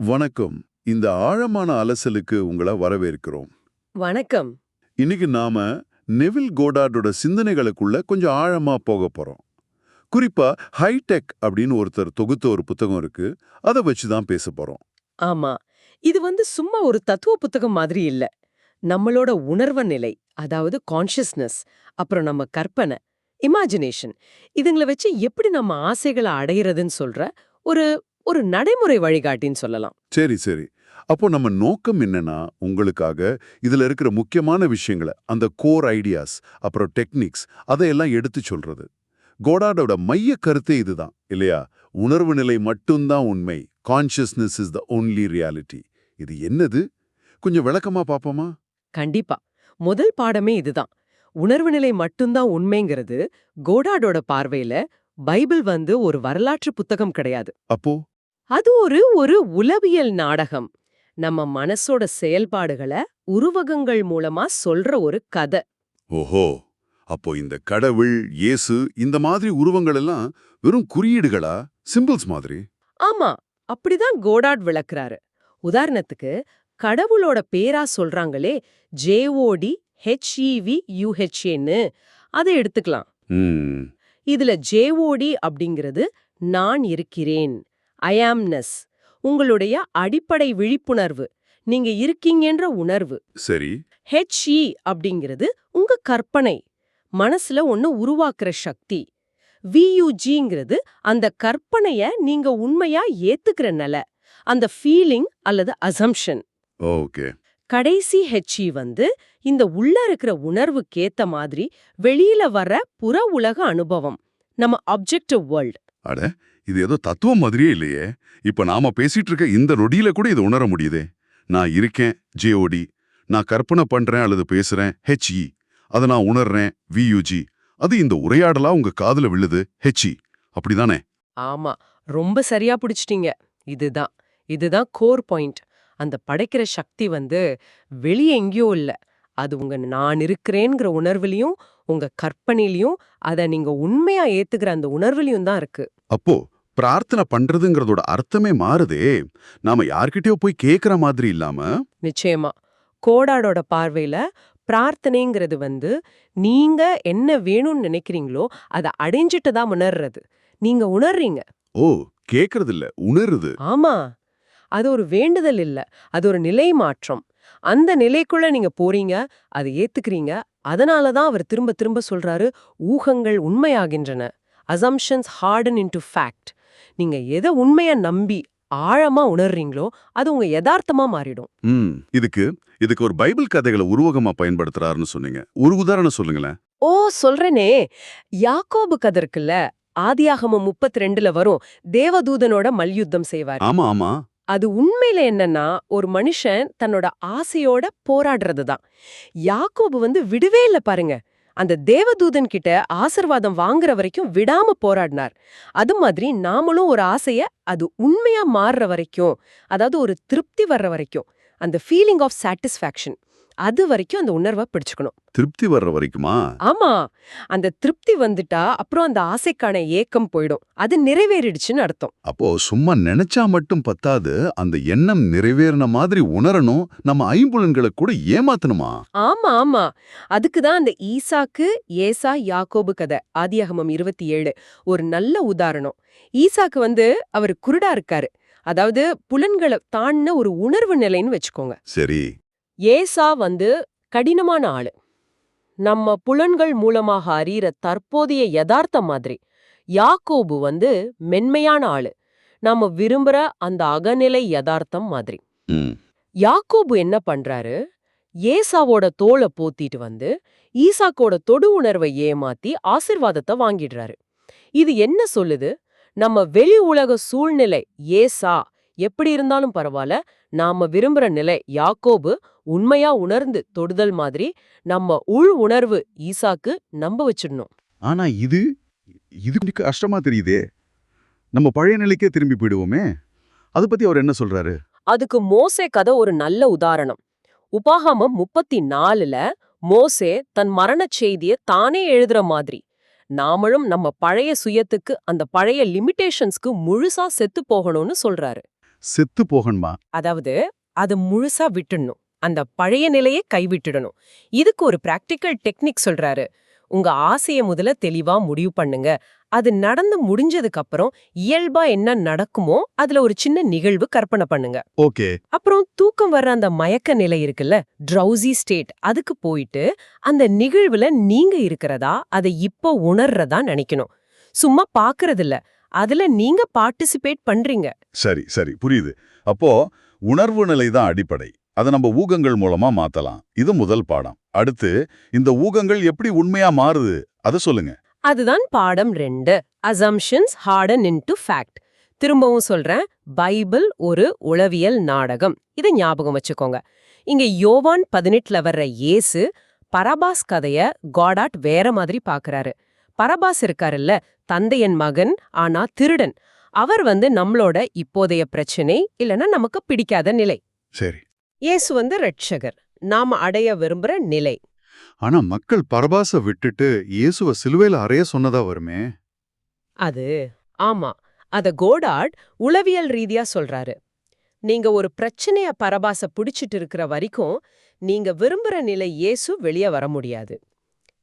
வணக்கம். இந்த ஆழமான அலசலுக்கு உங்கள வரவேற்கிறோம். வணக்கம். இன்னைக்கு நாம நெவில் கோடார்டோட சிந்தனைகளுக்குள்ள கொஞ்சம் ஆழமா போக போறோம். குறிப்பா ஹைடெக் அப்படின்னு ஒருத்தர் தொகுத்த ஒரு புத்தகம் இருக்கு. அதை வச்சு தான் பேச போறோம். ஆமா. இது சும்மா ஒரு தத்துவ புத்தகம் மாதிரி இல்ல. நம்மளோட உணர்வு நிலை, அதாவது கான்ஷியஸ்னஸ், அப்புறம் நம்ம கற்பனை, இமேஜினேஷன், இதுங்கள வச்சு எப்படி நம்ம ஆசைகளை அடையிறதுன்னு சொல்ற ஒரு ஒரு நடைமுறை வழிகாட்டின்னு சொல்லலாம். சரி சரி. அப்போ நம்ம நோக்கம் என்னன்னா, உங்களுக்காக இதுல இருக்கிற முக்கியமான விஷயங்களை, அந்த கோர் ஐடியாஸ், அப்புறம் டெக்னிக்ஸ், அதையெல்லாம் எடுத்து சொல்றது. கோடார்டோட மைய கருத்தே இதுதான் இல்லையா? உணர்வு நிலை மட்டும்தான் உண்மை. Consciousness is the only reality. இது என்னது? கொஞ்சம் விளக்கமா பாப்போமா? கண்டிப்பா. முதல் பாடமே இதுதான். உணர்வு நிலை மட்டும்தான் உண்மைங்கிறது கோடார்டோட பார்வையில பைபிள் ஒரு வரலாற்று புத்தகம் கிடையாது. அப்போ அது ஒரு ஒரு உளவியல் நாடகம். நம்ம மனசோட செயல்பாடுகளை உருவகங்கள் மூலமா சொல்ற ஒரு கதை. ஓஹோ! அப்போ இந்த கடவுள், இயேசு இந்த மாதிரி உருவங்கள் எல்லாம் வெறும் குறியீடுகளா? சிம்பிள்ஸ் மாதிரி? ஆமா, அப்படிதான் கோடார்ட் விளக்குறாரு. உதாரணத்துக்கு கடவுளோட பேரா சொல்றாங்களே, ஜேஓடி ஹெச்இவியூஹெச்ஏன்னு, அதை எடுத்துக்கலாம். ம். இதுல ஜேஓடி அப்படிங்கிறது நான் இருக்கிறேன், ஐஆம்னஸ், உங்களுடைய அடிப்படை விழிப்புணர்வு, நீங்க இருக்கீங்கன்ற உணர்வு. சரி. ஹெச்இ அப்படிங்கிறது உங்க கற்பனை, மனசுல ஒன்னு உருவாக்குற சக்தி. வியூஜிங்கிறது அந்த கற்பனைய நீங்க உண்மையா ஏத்துக்கிற நிலை, அந்த ஃபீலிங் அல்லது அசம்ஷன். ஓகே. கடைசி ஹெச்இ இந்த உள்ள இருக்கிற உணர்வுக்கேத்த மாதிரி வெளியில வர புற உலக அனுபவம், நம்ம ஆப்ஜெக்டிவ் வேர்ல்ட். அட, இது ஏதோ தத்துவம் மாதிரியே இல்லையே. இப்ப நாம பேசிட்டு இருக்க இந்த நொடியில கூட இது உணர முடியுதே. நான் இருக்கேன், ஜேஓடி. நான் கற்பனை பண்றேன் அல்லது பேசுறேன், ஹெச்இ. அதை நான் உணர்றேன், வியூஜி. அது இந்த உரையாடலா உங்க காதுல விழுது, ஹெச்இ. அப்படிதானே? ஆமா, ரொம்ப சரியா பிடிச்சிட்டீங்க. இதுதான் இதுதான் கோர் பாயிண்ட். அந்த படைக்கிற சக்தி வெளியே எங்கேயோ இல்ல, அது உங்க நான் இருக்கிறேங்கிற உணர்வுலயும் உங்க கற்பனையிலயும் அதை நீங்க உண்மையா ஏத்துக்கிற அந்த உணர்வுலயும் தான் இருக்கு. அப்போ பிரார்த்தனை பண்றதுங்கிறதோட அர்த்தமே மாறுதே. நாம யார்கிட்டயோ போய் கேக்குற மாதிரி இல்லாம. நிச்சயமா. கோடாடோட பார்வையில பிரார்த்தனைங்கிறது நீங்க என்ன வேணும்னு நினைக்கிறீங்களோ அதை அடைஞ்சிட்டு தான் உணர்றது. நீங்க உணர்றீங்க. ஓ, கேக்குறது இல்ல, உணருது. ஆமா, அது ஒரு வேண்டுதல் இல்ல, அது ஒரு நிலை மாற்றம். அந்த நிலைக்குள்ள நீங்க போறீங்க, அதை ஏத்துக்கிறீங்க. அதனாலதான் அவர் திரும்ப திரும்ப சொல்றாரு, ஊகங்கள் உண்மையாகின்றன. Assumptions harden into fact. நீங்க எதை உண்மையா நம்பி ஆழமா உணர்றீங்களோ அது உங்க யதார்த்தமா மாறிடும். இதுக்கு ஒரு பைபிள் கதைகளை உருவகமா பயன்படுத்துறாருன்னு சொன்னீங்க. ஒரு உதாரணம் சொல்லுங்களேன். ஓ, சொல்றேனே. யாக்கோபு கதை இருக்குல்ல, ஆதியாகமம் 32ல வரும், தேவதூதனோட மல்யுத்தம் செய்வார். ஆமா ஆமா. அது உண்மையில என்னன்னா, ஒரு மனுஷன் தன்னோட ஆசையோட போராடுறது தான். யாக்கோபு விடவே இல்ல பாருங்க. அந்த தேவதூதன் கிட்ட ஆசீர்வாதம் வாங்குற வரைக்கும் விடாம போராடினார். அது மாதிரி நாமளும் ஒரு ஆசைய அது உண்மையா மாறுற வரைக்கும், அதாவது ஒரு திருப்தி வர்ற வரைக்கும், அந்த ஃபீலிங் ஆஃப் சாட்டிஸ்ஃபேக்ஷன், அது வரைக்கும் அந்த உணர்வை பிடிச்சுக்கணும். திருப்தி வர்ற வரைக்குமா? ஆமா, அந்த திருப்தி வந்துட்டா அப்புறம் அந்த ஆசைக்கான ஏக்கம் போயிடும். அது நிறைவேறிடுச்சுன்னு அர்த்தம். அப்போ சும்மா நினைச்சா மட்டும் பத்தாது, அந்த எண்ணம் நிறைவேறின மாதிரி உணரணும். நம்ம ஐம்புலன்களை கூட ஏமாத்தணுமா? ஆமா ஆமா. அதுக்குதான் அந்த ஈசாக்கு ஏசா யாக்கோபு கதை, ஆதியாகமம் 27 ஒரு நல்ல உதாரணம். ஈசாக்கு அவர் குருடா இருக்காரு, அதாவது புலன்களை தாண்டின ஒரு உணர்வு நிலைன்னு வச்சுக்கோங்க. சரி. ஏசா கடினமான ஆளு, நம்ம புலன்கள் மூலமாக அறிகிற தற்போதைய யதார்த்தம் மாதிரி. யாக்கோபு மென்மையான ஆளு, நாம விரும்புற அந்த அகநிலை யதார்த்தம் மாதிரி. யாக்கோபு என்ன பண்றாரு, ஏசாவோட தோளை போத்திட்டு ஈசாக்கோட தொடு உணர்வை ஏமாத்தி ஆசீர்வாதத்தை வாங்கிடுறாரு. இது என்ன சொல்லுது? நம்ம வெளி உலக சூழ்நிலை ஏசா எப்படி இருந்தாலும் பரவாயில்ல, நாம விரும்புற நிலை யாக்கோபு உண்மையா உணர்ந்து தொடுதல் மாதிரி நம்ம உள் உணர்வு ஈசாக்கு நம்ப வச்சிடணும். ஆனா இது கஷ்டமா தெரியுதே. நம்ம பழைய நிலைக்கே திரும்பி போயிடுவோமே. அதை பத்தி அவர் என்ன சொல்றாரு? அதுக்கு மோசே கதை ஒரு நல்ல உதாரணம். உபாகமம் 34ல மோசே தன் மரண செய்தியை தானே எழுதுற மாதிரி நாமளும் நம்ம பழைய சுயத்துக்கு, அந்த பழைய லிமிட்டேஷன்ஸ்க்கு முழுசா செத்து போகணும்னு சொல்றாரு. செத்து போகணுமா? அதாவது அது முழுசா விட்டுடணும், அந்த பழைய நிலையை கைவிட்டுடணும். இதுக்கு ஒரு பிராக்டிக்கல் டெக்னிக் சொல்றாரு. உங்க ஆசைய முதல்ல தெளிவா முடிவு பண்ணுங்க. அது நடந்து முடிஞ்சதுக்கு அப்புறம் இயல்பா என்ன நடக்குமோ அதுல ஒரு சின்ன நிகழ்வு கற்பனை பண்ணுங்க. ஓகே. அப்புறம் தூக்கம் வர்ற அந்த மயக்க நிலை இருக்குல்ல, ட்ரௌசி ஸ்டேட், அதுக்கு போயிட்டு அந்த நிகழ்வுல நீங்க இருக்கிறதா அதை இப்போ உணர்றதா நினைக்கணும். சும்மா பாக்குறது இல்ல, அதுல நீங்க பார்ட்டிசிபேட் பண்றீங்க. சரி சரி, புரியுது. அப்போ உணர்வு நிலை தான் அடிப்படை. அதை நம்ம ஊகங்கள் மூலமா மாத்தலாம். இது முதல் பாடம். அடுத்து, இந்த ஊகங்கள் எப்படி உண்மையா மாறுது அதை சொல்லுங்க. அதுதான் பாடம் 2, அசம்ஷன்ஸ் ஹார்டன் இன்டு ஃபேக்ட். திரும்பவும் சொல்றேன், பைபிள் ஒரு உளவியல் நாடகம். இதை ஞாபகம் வச்சுக்கோங்க. இங்க யோவான் 18ல வர்ற இயேசு பரபாஸ் கதைய காடாட் வேற மாதிரி பாக்குறாரு. பரபாஸ் இருக்காருல்ல, தந்தையன் மகன் ஆனா திருடன். அவர் நம்மளோட இப்போதைய பிரச்சனை இல்லனா நமக்கு பிடிக்காத நிலை. சரி. இயேசு ரட்சகர், நாம அடைய விரும்புற நிலை. ஆனா மக்கள் பரபாச விட்டுட்டு இயேசுவ சிலுவையில அறைய சொன்னதா வருமே. அது ஆமா, அத கோடாட் உளவியல் ரீதியா சொல்றாரு. நீங்க ஒரு பிரச்சனைய பரபாச புடிச்சிட்டு இருக்கிற வரைக்கும் நீங்க விரும்புற நிலை இயேசு வெளிய வர முடியாது.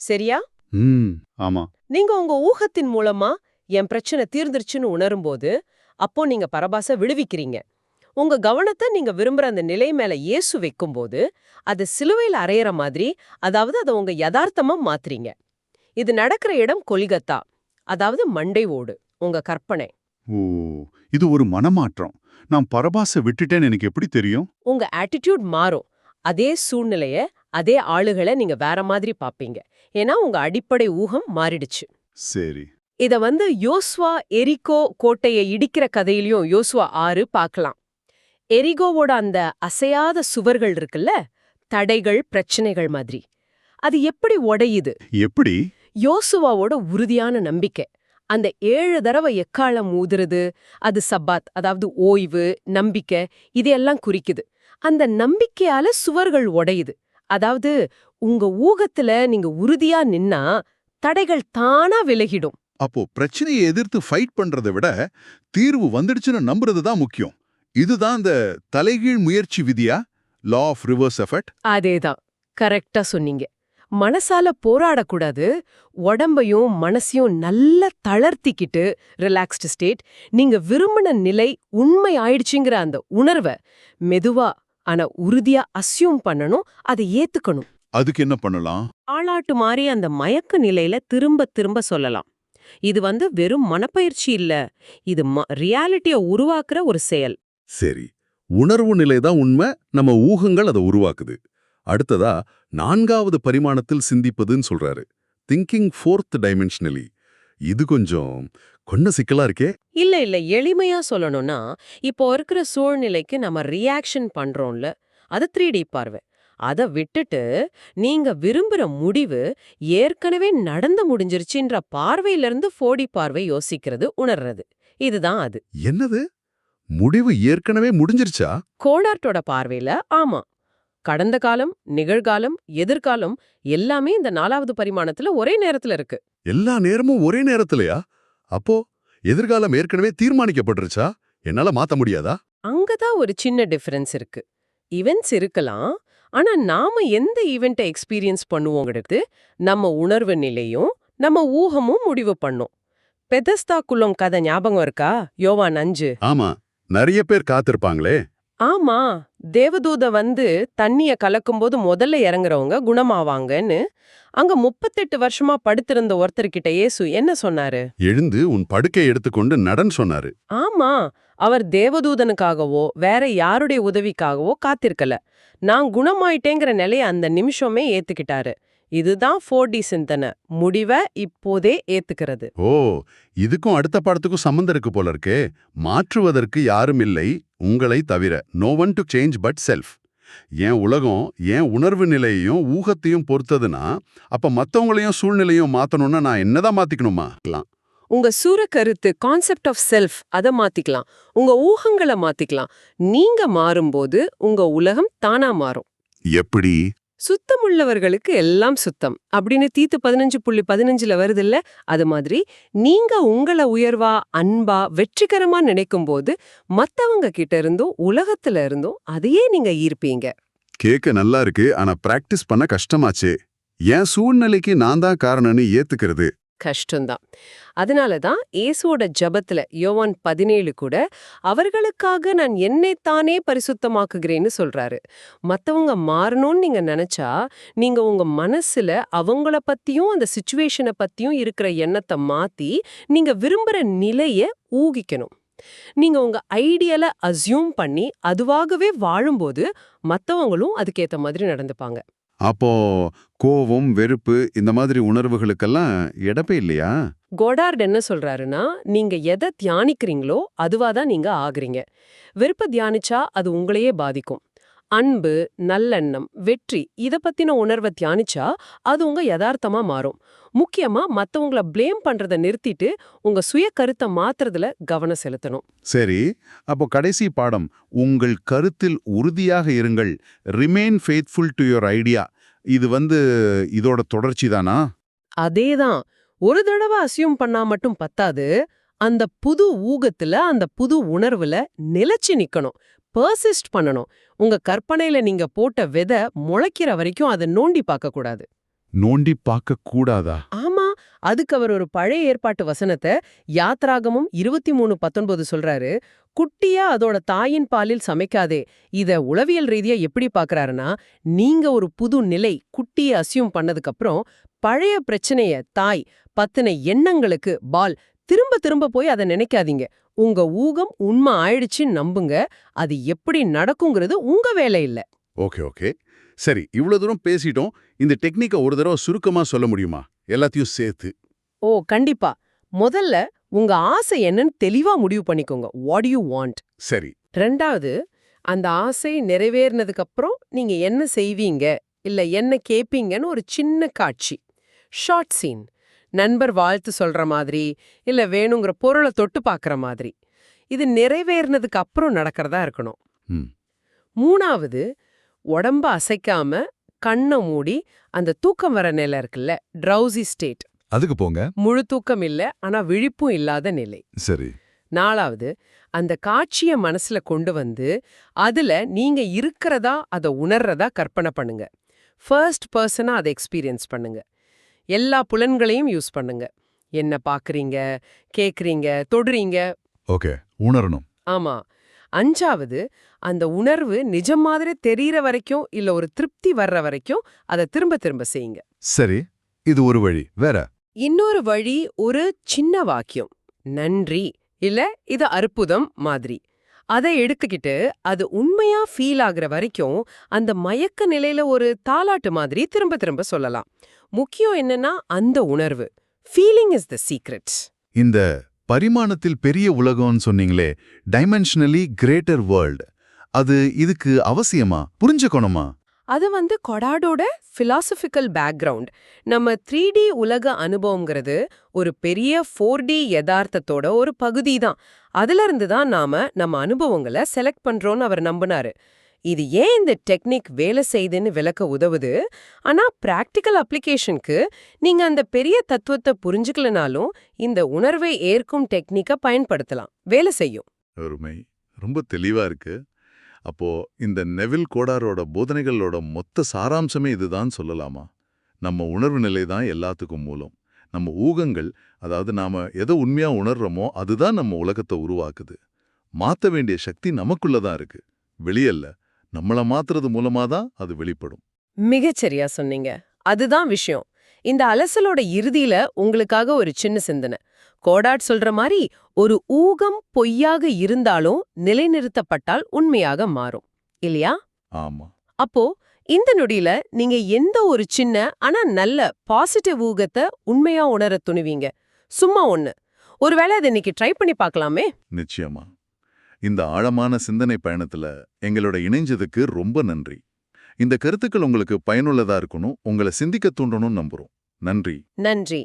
சரியா? ஆமா. நீங்க உங்க ஊகத்தின் மூலமா என் பிரச்சனை தீர்ந்துருச்சுன்னு உணரும்போது, அப்போ நீங்க பரபாச விடுவிக்கிறீங்க. உங்க கவனத்தை நீங்க விரும்புற அந்த நிலை மேல இயேசு வைக்கும்போது, அது சிலுவையில அறையிற மாதிரி, அதாவது அதை உங்க யதார்த்தமா மாத்துறீங்க. இது நடக்கிற இடம் கொல்கத்தா, அதாவது மண்டை ஓடு, உங்க கற்பனை. ஓ, இது ஒரு மனமாற்றம். நான் பரபாச விட்டுட்டேன்னு எனக்கு எப்படி தெரியும்? உங்க ஆட்டிடியூட் மாறும். அதே சூழ்நிலைய, அதே ஆளுகளை நீங்க வேற மாதிரி பாப்பீங்க. ஏன்னா உங்க அடிப்படை ஊகம் மாறிடுச்சு. சரி. இத யோசுவா எரிகோ கோட்டையை இடிக்கிற கதையிலயும் யோசுவா 6 பார்க்கலாம். எரிகோவோட அந்த அசையாத சுவர்கள் இருக்குல்ல, தடைகள் பிரச்சனைகள் மாதிரி, அது எப்படி உடையுது? எப்படி? யோசுவாவோட உறுதியான நம்பிக்கை. அந்த 7 தடவை எக்காலம் ஊதுறது, அது சப்பாத், அதாவது ஓய்வு, நம்பிக்கை, இதெல்லாம் குறிக்குது. அந்த நம்பிக்கையால சுவர்கள் உடையுது. அதாவது உங்க ஊகத்துல நீங்க உறுதியா நின்னா தடைகள் தானா விலகிடும். அப்போ பிரச்சனையை எதிர்த்து ஃபைட் பண்றதை விட தீர்வு வந்துடுச்சுன்னு நம்புறது தான் முக்கியம். இதுதான் இந்த தலைகீழ் முயற்சி விதியா? Law of reverse effect. அதேதான், கரெக்டா சொன்னீங்க. மனசால போராடக்கூடாது, உடம்பையும் மனசையும் நல்லா தளர்த்திக்கிட்டு ரிலாக்ஸ்டு ஸ்டேட், நீங்க விரும்பின நிலை உண்மை ஆயிடுச்சுங்கிற அந்த உணர்வை மெதுவா ஆனா உறுதியா அஸ்யூம் பண்ணணும், அதை ஏத்துக்கணும். அதுக்கு என்ன பண்ணலாம்? ஆளாட்டு மாதிரி அந்த மயக்க நிலையில திரும்ப திரும்ப சொல்லலாம். இது வெறும் மனப்பயிற்சி இல்ல, இது ரியாலிட்டிய உருவாக்குற ஒரு செயல். சரி, உணர்வு நிலை தான் உண்மை, நம்ம ஊகங்கள் அதை உருவாக்குது. அடுத்ததா 4வது பரிமாணத்தில் சிந்திப்பதுன்னு சொல்றாரு. Thinking 4th dimensionally. இது கொஞ்சம் சிக்கலா இருக்கே. இல்ல, எளிமையா சொல்லணும்னா, இப்போ இருக்கிற சூழ்நிலைக்கு நம்ம ரியாக்ஷன் பண்றோம்ல, அது 3D பார்வை. அத விட்டுட்டு நீங்க விரும்புற முடிவு ஏற்கனவே நடந்து முடிஞ்சிருச்சுன்ற பார்வையிலிருந்து 4D பார்வை யோசிக்கிறது, உணர்றது. இதுதான் அது. என்னது? முடிவு ஏற்கனவே முடிஞ்சிருச்சா? கோடார்ட்டோட பார்வையில ஆமா. கடந்த காலம், நிகழ்காலம், எதிர்காலம் எல்லாமே இந்த 4வது பரிமாணத்துல ஒரே நேரத்துல இருக்கு. எல்லா நேரமும் ஒரே நேரத்திலயா? அப்போ எதிர்காலம் ஏற்கனவே தீர்மானிக்கப்பட்டுருச்சா? என்னால மாத்த முடியாதா? அங்கதான் ஒரு சின்ன டிஃபரன்ஸ் இருக்கு. ஈவென்ட்ஸ் இருக்கலாம், ஆனா நாம எந்த ஈவெண்ட்டை எக்ஸ்பீரியன்ஸ் பண்ணுவோங்கிறது நம்ம உணர்வு நிலையும் நம்ம ஊகமும் முடிவு பண்ணும். பெதஸ்தா குளம் கதை ஞாபகம் இருக்கா? யோவான் 5. ஆமா, நிறைய பேர் காத்திருப்பாங்களே. ஆமா, தேவதூத தண்ணிய கலக்கும்போது முதல்ல இறங்குறவங்க குணமாவாங்கன்னு. அங்க 38 வருஷமா படுத்திருந்த ஒருத்தர்கிட்ட இயேசு என்ன சொன்னாரு? எழுந்து உன் படுக்கை எடுத்துக்கொண்டு நடன் சொன்னாரு. ஆமா, அவர் தேவதூதனுக்காகவோ வேற யாருடைய உதவிக்காகவோ காத்திருக்கல. நான் குணமாயிட்டேங்கிற நிலைய அந்த நிமிஷமே ஏத்துக்கிட்டாரு. இதுதான் 4D சிந்தனை, முடிவை இப்போதே ஏத்துக்கிறது. ஓ, இதுக்கும் அடுத்த பாடத்துக்கும் சம்பந்தம் இருக்கு போல இருக்கே. மாற்றுவதற்கு யாரும் இல்லை உங்களை தவிர. No one to change but self. என் உலகம் என் உணர்வு நிலையையும் ஊகத்தையும் பொறுத்ததுன்னா, அப்ப மத்தவங்களையும் சூழ்நிலையும் மாத்தணும்னா நான் என்னதான் மாத்திக்கணுமா? உங்க கருத்து கான்செப்ட் ஆஃப் செல்ஃப் அதை மாத்திக்கலாம், உங்க ஊகங்களை மாத்திக்கலாம். நீங்க மாறும்போது உங்க உலகம் தானா மாறும். எப்படி? சுத்தமுள்ளவர்களுக்கு எல்லாம் சுத்தம் அப்படின்னு தீத்து 15.15 வருதுல்ல, அது மாதிரி நீங்க உங்கள உயர்வா, அன்பா, வெற்றிகரமா நினைக்கும் போது மத்தவங்க கிட்ட இருந்தும் உலகத்துல இருந்தும் அதையே நீங்க ஈர்ப்பீங்க. கேட்க நல்லா இருக்கு, ஆனா பிராக்டிஸ் பண்ண கஷ்டமாச்சே. என் சூழ்நிலைக்கு நான் தான் காரணம்னு ஏத்துக்கிறது. கஷ்டம்தான். அதனாலதான் இயேசுவோட ஜெபத்துல யோவான் 17 கூட அவர்களுக்காக நான் என்னைத்தானே பரிசுத்தமாக்குகிறேன்னு சொல்றாரு. மத்தவங்க மாறணும்னு நீங்க நினைச்சா நீங்க உங்க மனசுல அவங்கள பத்தியும் அந்த சிச்சுவேஷனை பத்தியும் இருக்கிற எண்ணத்தை மாத்தி நீங்க விரும்புற நிலைய ஊகிக்கணும். நீங்க உங்க ஐடியலை அஸ்யூம் பண்ணி அதுவாகவே வாழும்போது மத்தவங்களும் அதுக்கேத்த மாதிரி நடந்துப்பாங்க. அப்போ கோவம், வெறுப்பு இந்த மாதிரி உணர்வுகளுக்கெல்லாம் இடப்பே இல்லையா? கோடார்ட் என்ன சொல்றாருன்னா, நீங்க எதை தியானிக்கிறீங்களோ அதுவாதான் நீங்க ஆகுறீங்க. வெறுப்ப தியானிச்சா அது உங்களையே பாதிக்கும். அன்பு, நல்லெண்ணம், வெற்றி இத பத்தின உணர்வை தியானிச்சா அது உங்க யதார்த்தமா மாறும். முக்கியமா மத்தவங்கள ப்ளேம் பண்றத நிறுத்திட்டு உங்க சுய கருத்தை மாத்துறதுல கவனம் செலுத்தணும். சரி, அப்போ கடைசி பாடம், உங்கள் கருத்தில் உறுதியாக இருங்கள். Remain faithful to your idea. இது இதோட தொடர்ச்சி தானா? அதேதான். ஒரு தடவை அசியூம் பண்ணா மட்டும் பத்தாது. அந்த புது ஊகத்துல, அந்த புது உணர்வுல நிலைச்சு நிக்கணும். பர்சிஸ்ட் பண்ணணும். உங்க கற்பனையில நீங்க போட்ட விதை முளைக்கிற வரைக்கும் அதை நோண்டி பார்க்க கூடாது. நோண்டி பார்க்க கூடாதா? ஆமா, அதுக்கு அவர் ஒரு பழைய ஏற்பாட்டு வசனத்தை யாத்ராகமம் 23:19 சொல்றாரு. குட்டியா அதோட தாயின் பாலில் சமைக்காதே. இத உளவியல் ரீதியா எப்படி பார்க்கறாருன்னா, நீங்க ஒரு புது நிலை குட்டியை அசியூம் பண்ணதுக்கு அப்புறம் பழைய பிரச்சனைய தாய் பத்தின எண்ணங்களுக்கு பால் திரும்ப திரும்ப போய் அதை நினைக்காதீங்க. உங்க ஊகம் உண்மை ஆயிடுச்சுன்னு நம்புங்க. அது எப்படி நடக்குங்கிறது உங்க வேலை இல்ல. ஓகே ஓகே, சரி, இவ்வளவு தூரம் பேசிட்டோம். இந்த டெக்னிக்கை ஒரு தடவை சுருக்கமா சொல்ல முடியுமா, எல்லாத்தையும் சேர்த்து? ஓ கண்டிப்பா. முதல்ல உங்க ஆசை என்னன்னு தெளிவா முடிவு பண்ணிக்கோங்க. What you want. சரி. ரெண்டாவது, அந்த ஆசை நிறைவேறினதுக்கு அப்புறம் நீங்க என்ன செய்வீங்க இல்ல என்ன கேப்பீங்கன்னு ஒரு சின்ன காட்சி, ஷார்ட் சீன். நண்பர் வாழ்த்து சொல்ற மாதிரி இல்ல வேணுங்கிற பொருளை தொட்டு பார்க்கற மாதிரி. இது நிறைவேறினதுக்கு அப்புறம் நடக்கிறதா இருக்கணும். ம். மூணாவது, உடம்ப அசைக்காம கண்ணை மூடி அந்த தூக்கம் வர நிலை இருக்குல்ல, ட்ரௌசி ஸ்டேட். அதுக்கு போங்க. முழு தூக்கம் இல்ல, ஆனா விழிப்பும் இல்லாத நிலை. சரி. நாலாவது, அந்த காட்சிய மனசுல கொண்டு வந்து அதுல நீங்க இருக்கிறதா அதை உணர்றதா கற்பனை பண்ணுங்க. ஃபர்ஸ்ட் பர்சனா அதை எக்ஸ்பீரியன்ஸ் பண்ணுங்க. எல்லா புலன்களையும் யூஸ் பண்ணுங்க. என்ன பாக்குறீங்க, கேக்குறீங்க, தொடுறீங்க. ஓகே, உணரணும். ஆமா. அஞ்சாவது, அந்த உணர்வு நிஜம் மாதிரி தெரியற வரைக்கும் இல்ல ஒரு திருப்தி வர்ற வரைக்கும் அதை திரும்ப திரும்ப செய்யுங்க. சரி, இது ஒரு வழி. வேற? இன்னொரு வழி ஒரு சின்ன வாக்கியம், நன்றி இல்ல இது அற்புதம் மாதிரி. அதை எடுத்துக்கிட்டு அது உண்மையா ஃபீல் ஆகுற வரைக்கும் அந்த மயக்க நிலையில ஒரு தாலாட்டு மாதிரி திரும்ப திரும்ப சொல்லலாம். முக்கியம் என்னன்னா அந்த உணர்வு. Feeling is the secret. இந்த பரிமாணத்தில் பெரிய உலகம்னு சொன்னீங்களே, டைமென்ஷனலி கிரேட்டர் வேர்ல்ட், அது இதுக்கு அவசியமா, புரிஞ்சுக்கணுமா? அது கொடாடோட பிலாசபிக்கல் பேக்ரவுண்ட். நம்ம 3D உலக அனுபவம்ங்கிறது ஒரு பெரிய 4D யதார்த்தத்தோட ஒரு பகுதி தான். அதுல இருந்து தான் நாம நம்ம அனுபவங்களை செலக்ட் பண்றோம்னு அவர் நம்பினாரு. இது ஏன் இந்த டெக்னிக் வேலை செய்துன்னு விளக்க உதவுது. ஆனா பிராக்டிக்கல் அப்ளிகேஷனுக்கு நீங்க அந்த பெரிய தத்துவத்தை புரிஞ்சுக்கலனாலும் இந்த உணர்வை ஏற்கும் டெக்னிக்கை பயன்படுத்தலாம், வேலை செய்யும். அருமை, ரொம்ப தெளிவா இருக்கு. அப்போ இந்த நெவில் கோடாரோட போதனைகளோட மொத்த சாராம்சமே இதுதான் சொல்லலாமா? நம்ம உணர்வு நிலை தான் எல்லாத்துக்கும் மூலம். நம்ம ஊகங்கள், அதாவது நாம எதை உண்மையா உணர்றோமோ அதுதான் நம்ம உலகத்தை உருவாக்குது. மாத்த வேண்டிய சக்தி நமக்குள்ளதான் இருக்கு, வெளியல்ல. நம்மள மாத்துறது மூலமா தான் அது வெளிப்படும். மிகச்சரியா சொன்னீங்க. அதுதான் விஷயம். இந்த அலசலோட இறுதியில உங்களுக்காக ஒரு சின்ன சிந்தனை. கோடாட் சொல்ற மாதிரி ஒரு ஊகம் பொய்யாக இருந்தாலும் நிலைநிறுத்தப்பட்டால் உண்மையாக மாறும் இல்லையா? ஆமா. அப்போ இந்த நொடியில நீங்க எந்த ஒரு சின்ன ஆனா நல்ல பாசிட்டிவ் ஊகத்தை உண்மையா உணர துணிவீங்க? சும்மா ஒண்ணு. ஒருவேளை அதை இன்னைக்கு ட்ரை பண்ணி பார்க்கலாமே. நிச்சயமா. இந்த ஆழமான சிந்தனை பயணத்துல எங்களோட இணைஞ்சதுக்கு ரொம்ப நன்றி. இந்த கருத்துக்கள் உங்களுக்கு பயனுள்ளதா இருக்கணும், உங்களை சிந்திக்க தூண்டணும்னு நம்புறோம். நன்றி. நன்றி.